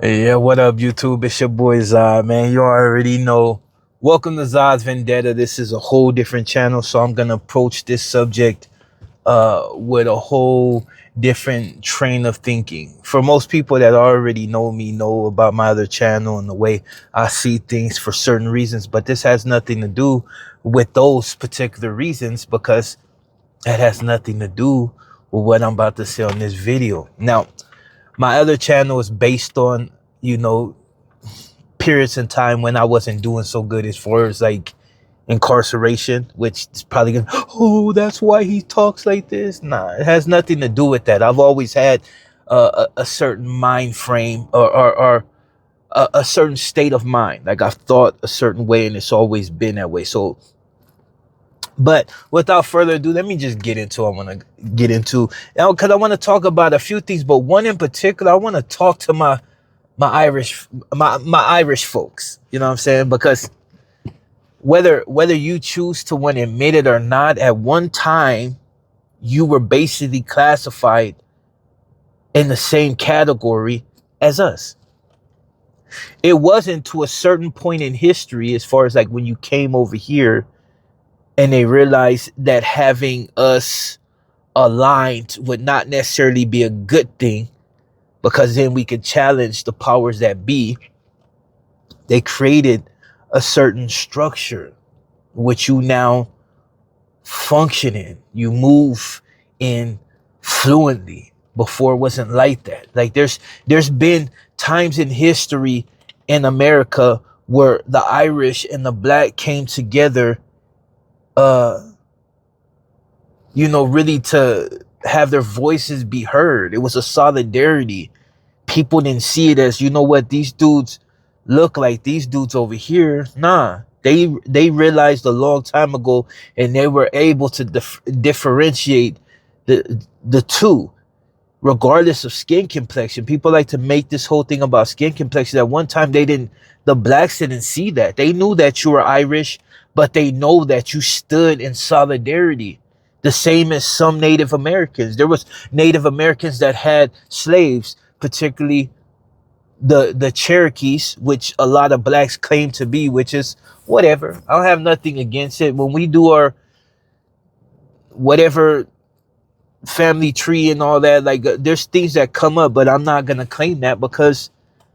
Yeah, what up, YouTube? It's your boy Zod, man. You already know. Welcome to Zod's Vendetta. This is a whole different channel, so I'm gonna approach this subject with a whole different train of thinking. For most people that already know me, know about my other channel and the way I see things for certain reasons, but this has nothing to do with those particular reasons because it has nothing to do with what I'm about to say on this video. Now, my other channel is based on, you know, periods in time when I wasn't doing so good as far as like incarceration, which is probably gonna, oh, that's why he talks like this. Nah, it has nothing to do with that. I've always had a certain mind frame or a certain state of mind. Like I've thought a certain way and it's always been that way. So, but without further ado, let me just get into what I want to get into. Because I want to talk about a few things, but one in particular, I want to talk to my Irish folks. You know what I'm saying? Because whether you choose to want to admit it or not, at one time you were basically classified in the same category as us. It wasn't to a certain point in history, as far as like when you came over here and they realized that having us aligned would not necessarily be a good thing, because then we could challenge the powers that be. They created a certain structure which you now function in. You move in fluently. Before it wasn't like that. Like there's been times in history in America where the Irish and the black came together, uh really to have their voices be heard. It was a solidarity. People didn't see it as, you know what, these dudes look like these dudes over here. Nah, they realized a long time ago, and they were able to differentiate the two, regardless of skin complexion. People like to make this whole thing about skin complexion. At one time, the blacks didn't see that. They knew that you were Irish, but they know that you stood in solidarity. The same as some Native Americans. There was Native Americans that had slaves, particularly the Cherokees, which a lot of blacks claim to be, which is whatever. I don't have nothing against it. When we do our whatever family tree and all that, like there's things that come up, but I'm not gonna claim that, because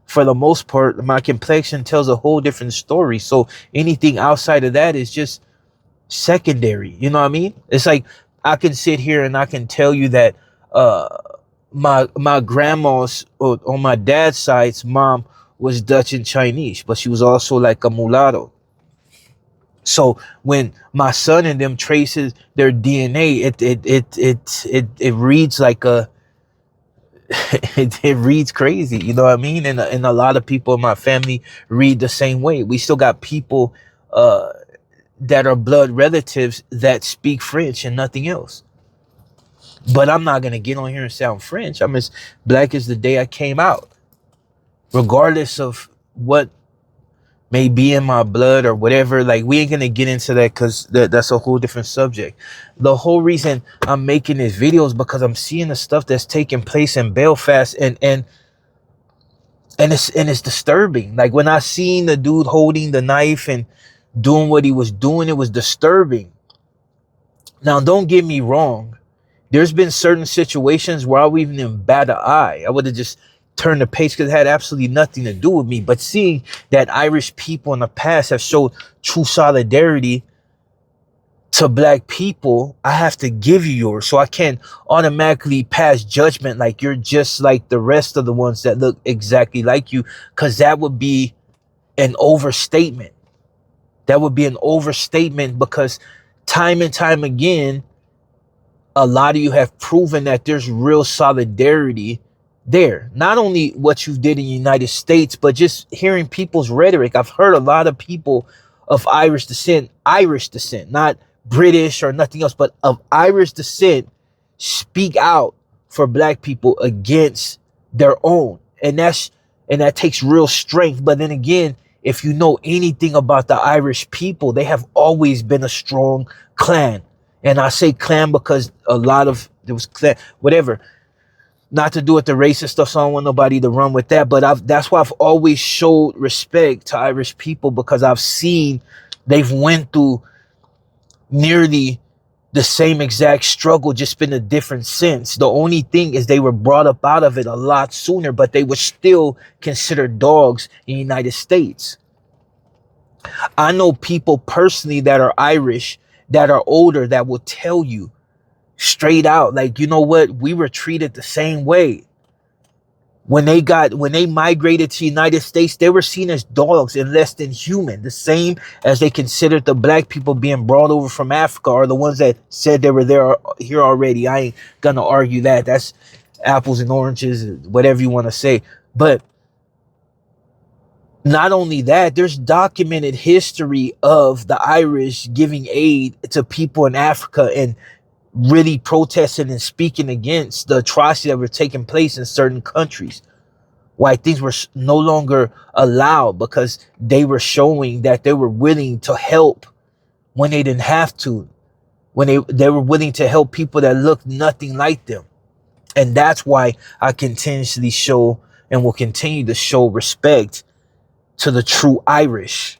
for the most part my complexion tells a whole different story. So anything outside of that is just secondary. You know what I mean? It's like I can sit here and I can tell you that uh my grandma's, on my dad's side's mom, was Dutch and Chinese, but she was also like a mulatto. So when my son and them traces their DNA, it reads like a it reads crazy. You know what I mean? And a lot of people in my family read the same way. We still got people uh that are blood relatives that speak French and nothing else. But I'm not gonna get on here and sound French. I'm as black as the day I came out, regardless of what may be in my blood or whatever. Like, we ain't gonna get into that, because that's a whole different subject. The whole reason I'm making this video is because I'm seeing the stuff that's taking place in Belfast, and it's disturbing. Like when I seen the dude holding the knife and doing what he was doing, it was disturbing. Now, don't get me wrong. There's been certain situations where I would even bat an eye. I would have just turned the page because it had absolutely nothing to do with me. But seeing that Irish people in the past have showed true solidarity to black people, I have to give you yours. So I can't automatically pass judgment like you're just like the rest of the ones that look exactly like you, because that would be an overstatement. That would be an overstatement, because time and time again, a lot of you have proven that there's real solidarity there. Not only what you did in the United States, but just hearing people's rhetoric. I've heard a lot of people of Irish descent, not British or nothing else, but of Irish descent, speak out for black people against their own. And that takes real strength. But then again, if you know anything about the Irish people, they have always been a strong clan. And I say clan because there was clan, whatever. Not to do with the racist stuff, so I don't want nobody to run with that. But that's why I've always showed respect to Irish people, because I've seen they've went through nearly the same exact struggle, just in a different sense. The only thing is they were brought up out of it a lot sooner, but they were still considered dogs in the United States. I know people personally that are Irish, that are older, that will tell you straight out, like, you know what, we were treated the same way. When they migrated to the United States, they were seen as dogs and less than human, the same as they considered the black people being brought over from Africa, or the ones that said they were here already. I ain't gonna argue that. That's apples and oranges, whatever you want to say. But not only that, there's documented history of the Irish giving aid to people in Africa and really protesting and speaking against the atrocities that were taking place in certain countries. Why things were no longer allowed, because they were showing that they were willing to help when they didn't have to, when they were willing to help people that looked nothing like them. And that's why I continuously show and will continue to show respect to the true Irish.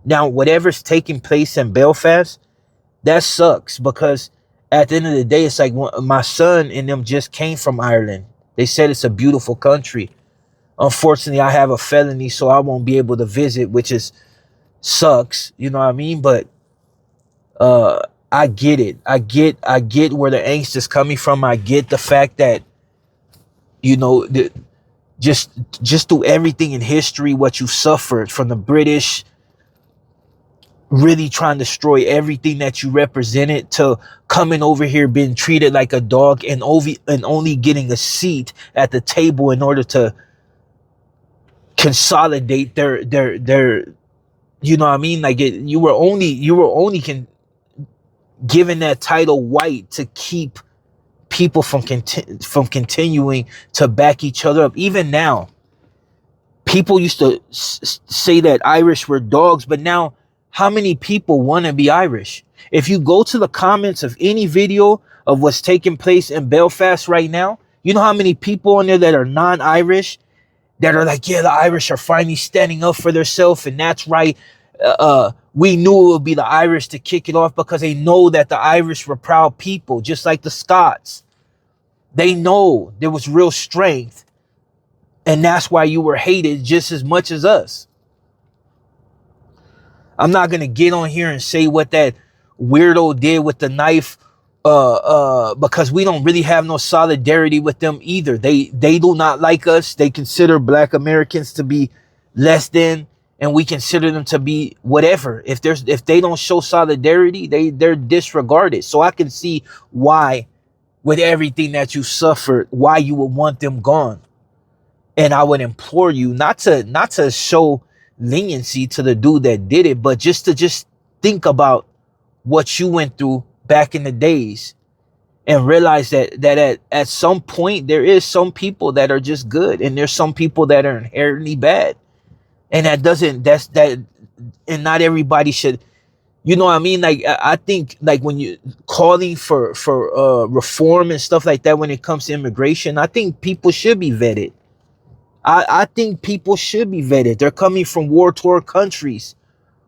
Now, whatever's taking place in Belfast, that sucks, because at the end of the day, it's like my son and them just came from Ireland. They said it's a beautiful country. Unfortunately, I have a felony, so I won't be able to visit, which sucks. You know what I mean? But I get it. I get where the angst is coming from. I get the fact that, you know, just through everything in history, what you suffered from the British, really trying to destroy everything that you represented, to coming over here being treated like a dog and only getting a seat at the table in order to consolidate their you know what I mean, like you were only given that title white to keep people from continuing to back each other up. Even now, people used to say that Irish were dogs, but now how many people want to be Irish? If you go to the comments of any video of what's taking place in Belfast right now, you know how many people on there that are non-Irish that are like, yeah, the Irish are finally standing up for themselves, and that's right. We knew it would be the Irish to kick it off, because they know that the Irish were proud people, just like the Scots. They know there was real strength, and that's why you were hated just as much as us. I'm not going to get on here and say what that weirdo did with the knife, because we don't really have no solidarity with them either. They do not like us. They consider black Americans to be less than, and we consider them to be whatever. If they don't show solidarity, they're disregarded. So I can see why, with everything that you suffered, why you would want them gone. And I would implore you not to show leniency to the dude that did it, but just think about what you went through back in the days, and realize that at some point there is some people that are just good, and there's some people that are inherently bad, and and not everybody should, you know what I mean? Like, I think, like, when you calling for reform and stuff like that, when it comes to immigration, I think people should be vetted. I think people should be vetted. They're coming from war-torn countries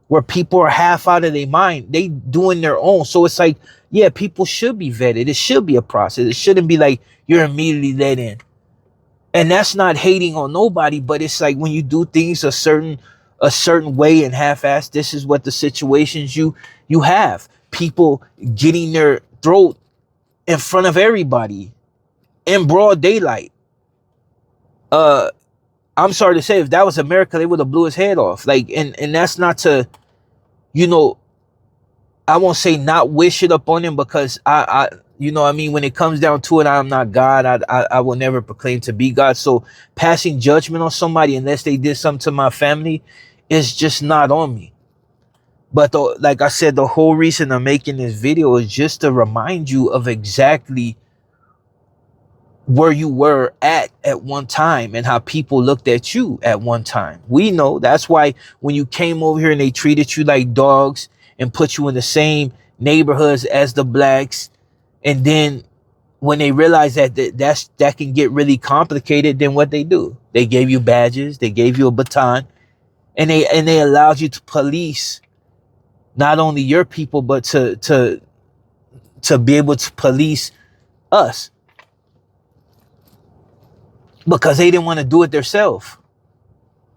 where people are half out of their mind. They doing their own. So it's like, yeah, people should be vetted. It should be a process. It shouldn't be like you're immediately let in. And that's not hating on nobody, but it's like when you do things a certain way and half-assed, this is what the situations you have. People getting their throat in front of everybody in broad daylight. I'm sorry to say, if that was America, they would have blew his head off. Like, and that's not to, you know, I won't say not wish it up on him, because I you know what I mean, when it comes down to it, I'm not God. I will never proclaim to be God. So passing judgment on somebody unless they did something to my family is just not on me. But like I said, the whole reason I'm making this video is just to remind you of exactly where you were at one time, and how people looked at you at one time. We know that's why when you came over here and they treated you like dogs and put you in the same neighborhoods as the blacks, and then when they realize that can get really complicated, then what they do? They gave you badges, they gave you a baton, and they allowed you to police not only your people, but to be able to police us, because they didn't want to do it themselves.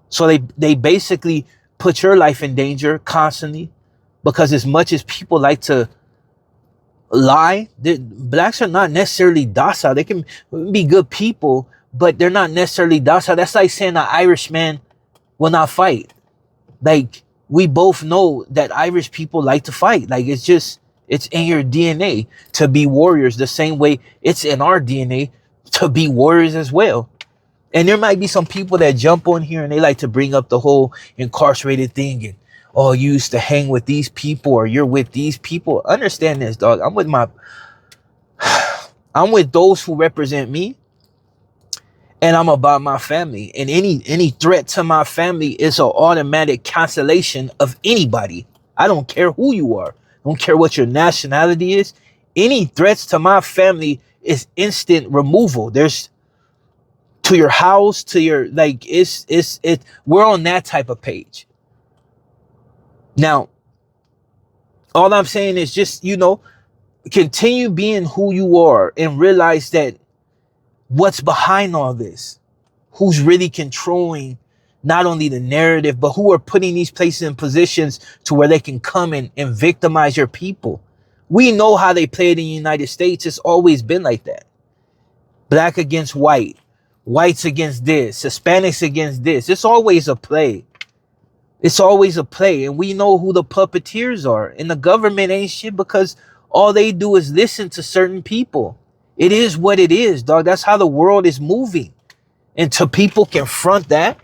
So they basically put your life in danger constantly, because as much as people like to lie, blacks are not necessarily docile. They can be good people, but they're not necessarily docile. That's like saying an Irishman will not fight. Like, we both know that Irish people like to fight. Like, it's in your DNA to be warriors, the same way it's in our DNA to be warriors as well. And there might be some people that jump on here and they like to bring up the whole incarcerated thing, and, oh, you used to hang with these people, or you're with these people. Understand this, dog. I'm with those who represent me, and I'm about my family. And any threat to my family is an automatic cancellation of anybody. I don't care who you are. I don't care what your nationality is. Any threats to my family is instant removal. There's to your house, to your, like, we're on that type of page. Now, all I'm saying is just, continue being who you are, and realize that what's behind all this, who's really controlling not only the narrative, but who are putting these places in positions to where they can come in and victimize your people. We know how they play it in the United States. It's always been like that. Black against white, whites against this, Hispanics against this. It's always a play. It's always a play. And we know who the puppeteers are. And the government ain't shit, because all they do is listen to certain people. It is what it is, dog. That's how the world is moving. Until people confront that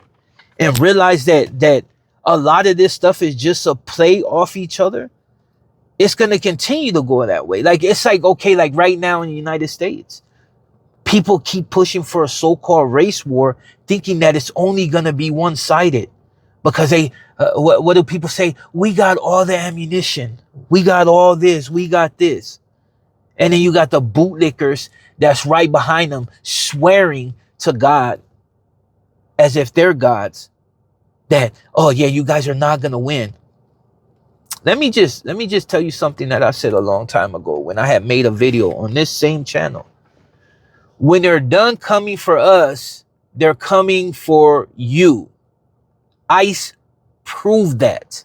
and realize that a lot of this stuff is just a play off each other, it's going to continue to go that way. Like, it's like, okay, like right now in the United States, people keep pushing for a so-called race war, thinking that it's only going to be one-sided, because what do people say? We got all the ammunition. We got all this. We got this. And then you got the bootlickers that's right behind them, swearing to God as if they're gods, that, oh yeah, you guys are not going to win. Let me just tell you something that I said a long time ago when I had made a video on this same channel. When they're done coming for us, they're coming for you. ICE proved that.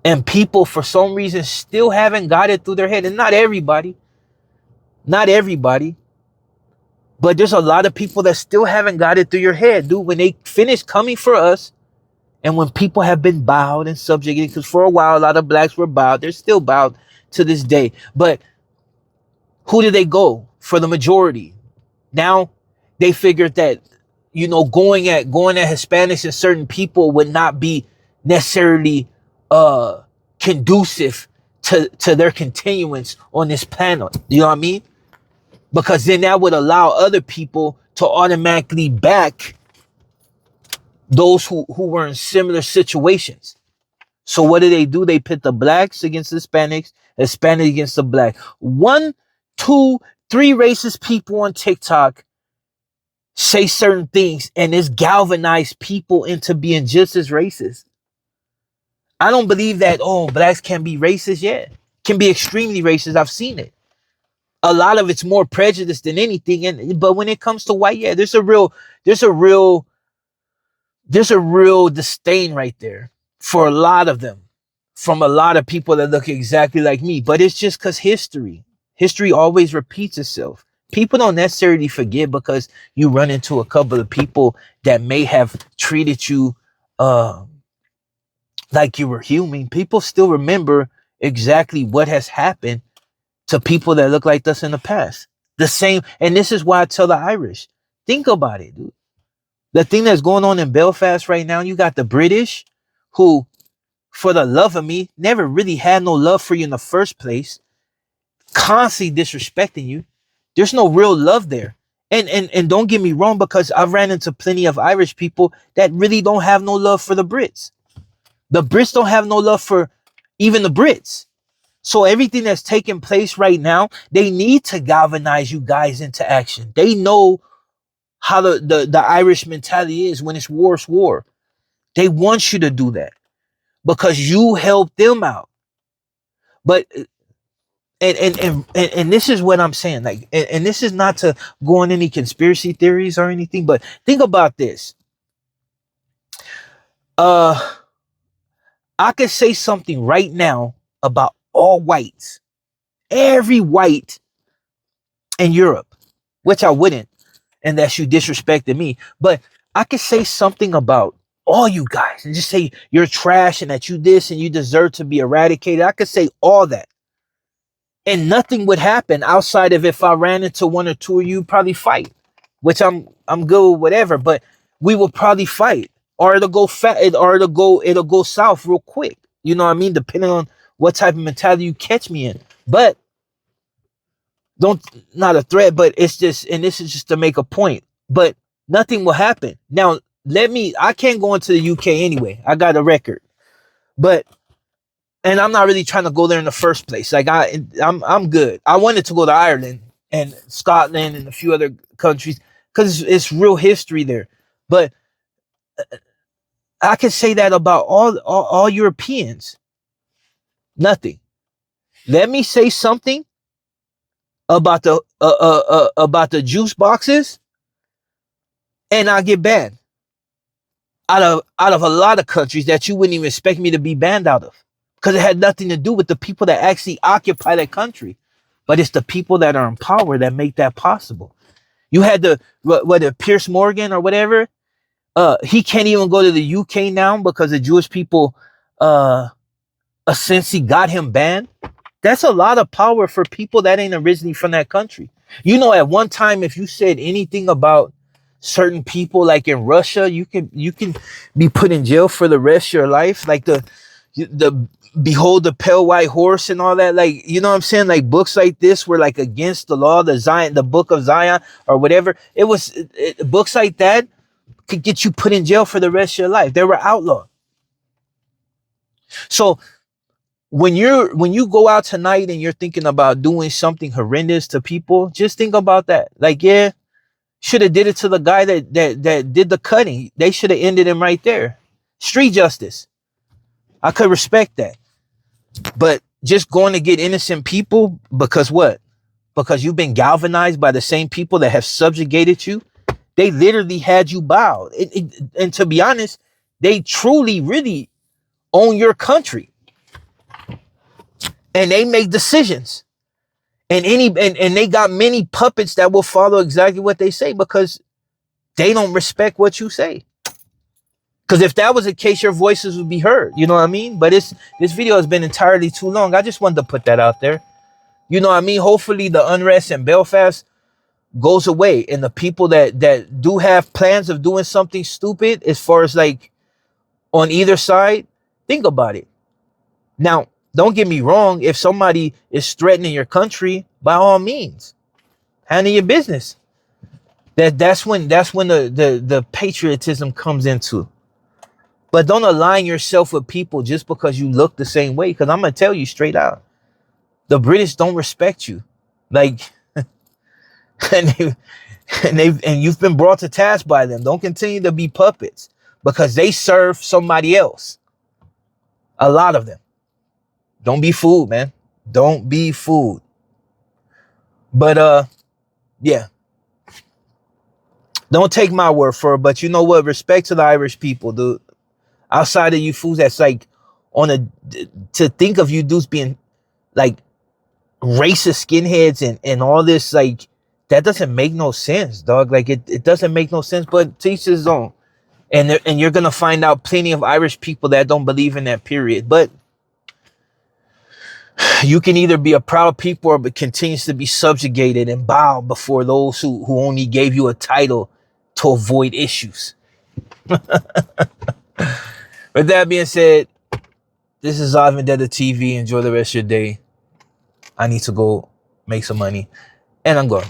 And people, for some reason, still haven't got it through their head. And not everybody, but there's a lot of people that still haven't got it through your head, dude. When they finish coming for us, and when people have been bowed and subjugated, because for a while, a lot of blacks were bowed. They're still bowed to this day. But who did they go for? The majority. Now they figured that, going at Hispanics and certain people would not be necessarily conducive to their continuance on this planet. You know what I mean? Because then that would allow other people to automatically back those who were in similar situations. So what do? They pit the blacks against Hispanics, Hispanics against the black. 1, 2, 3 racist people on TikTok say certain things, and it's galvanized people into being just as racist. I don't believe that, blacks can be racist yet. Can be extremely racist. I've seen it. A lot of it's more prejudice than anything. But when it comes to white, yeah, there's a real disdain right there for a lot of them, from a lot of people that look exactly like me. But it's just because history always repeats itself. People don't necessarily forget because you run into a couple of people that may have treated you like you were human. People still remember exactly what has happened to people that look like us in the past. The same. And this is why I tell the Irish, think about it, dude. The thing that's going on in Belfast right now, you got the British who, for the love of me, never really had no love for you in the first place, constantly disrespecting you. There's no real love there. And don't get me wrong, because I've ran into plenty of Irish people that really don't have no love for the Brits. The Brits don't have no love for even the Brits. So everything that's taking place right now, they need to galvanize you guys into action. They know how the Irish mentality is. When it's war, it's war. They want you to do that because you help them out. But and this is what I'm saying. Like, and this is not to go on any conspiracy theories or anything, but think about this. I could say something right now about all whites, every white in Europe, which I wouldn't, and that you disrespected me. But I could say something about all you guys and just say you're trash and that you this and you deserve to be eradicated. I could say all that. And nothing would happen outside of if I ran into one or two of you, probably fight, which I'm good with whatever, but we will probably fight. Or it'll go it'll go south real quick. You know what I mean? Depending on what type of mentality you catch me in. But don't not a threat, but it's just, and this is just to make a point. But nothing will happen. Now I can't go into the UK anyway. I got a record. But and I'm not really trying to go there in the first place. Like I'm good. I wanted to go to Ireland and Scotland and a few other countries because it's real history there. But I can say that about all Europeans. Nothing. Let me say something about the juice boxes, and I get banned out of a lot of countries that you wouldn't even expect me to be banned out of, because it had nothing to do with the people that actually occupy that country, but it's the people that are in power that make that possible. You had whether Piers Morgan or whatever, he can't even go to the UK now because the Jewish people essentially got him banned. That's a lot of power for people that ain't originally from that country. You know, at one time, if you said anything about certain people, like in Russia, you can be put in jail for the rest of your life. Like the Behold the Pale White Horse and all that. Like, you know what I'm saying? Like books like this were like against the law, the Book of Zion or whatever. Books like that could get you put in jail for the rest of your life. They were outlawed. So when you go out tonight and you're thinking about doing something horrendous to people, just think about that. Like, yeah, should have did it to the guy that did the cutting. They should have ended him right there. Street justice. I could respect that. But just going to get innocent people because what? Because you've been galvanized by the same people that have subjugated you. They literally had you bow. And to be honest, they truly, really own your country. And they make decisions. And they got many puppets that will follow exactly what they say because they don't respect what you say. Because if that was the case, your voices would be heard. You know what I mean? But this video has been entirely too long. I just wanted to put that out there. You know what I mean? Hopefully the unrest in Belfast goes away. And the people that do have plans of doing something stupid, as far as like on either side, think about it. Now, don't get me wrong. If somebody is threatening your country, by all means, handle your business. That's when the patriotism comes into. But don't align yourself with people just because you look the same way. Because I'm gonna tell you straight out, the British don't respect you. Like, and you've been brought to task by them. Don't continue to be puppets because they serve somebody else. A lot of them. Don't be fooled, man. Don't be fooled. But yeah. Don't take my word for it. But you know what? Respect to the Irish people, dude. Outside of you fools, that's like to think of you dudes being like racist skinheads and all this, like that doesn't make no sense, dog. Like it doesn't make no sense. But to each his own. And you're gonna find out plenty of Irish people that don't believe in that, period. But you can either be a proud people or but continues to be subjugated and bow before those who only gave you a title to avoid issues. With that being said, this is Ivan Vendetta TV. Enjoy the rest of your day. I need to go make some money. And I'm going.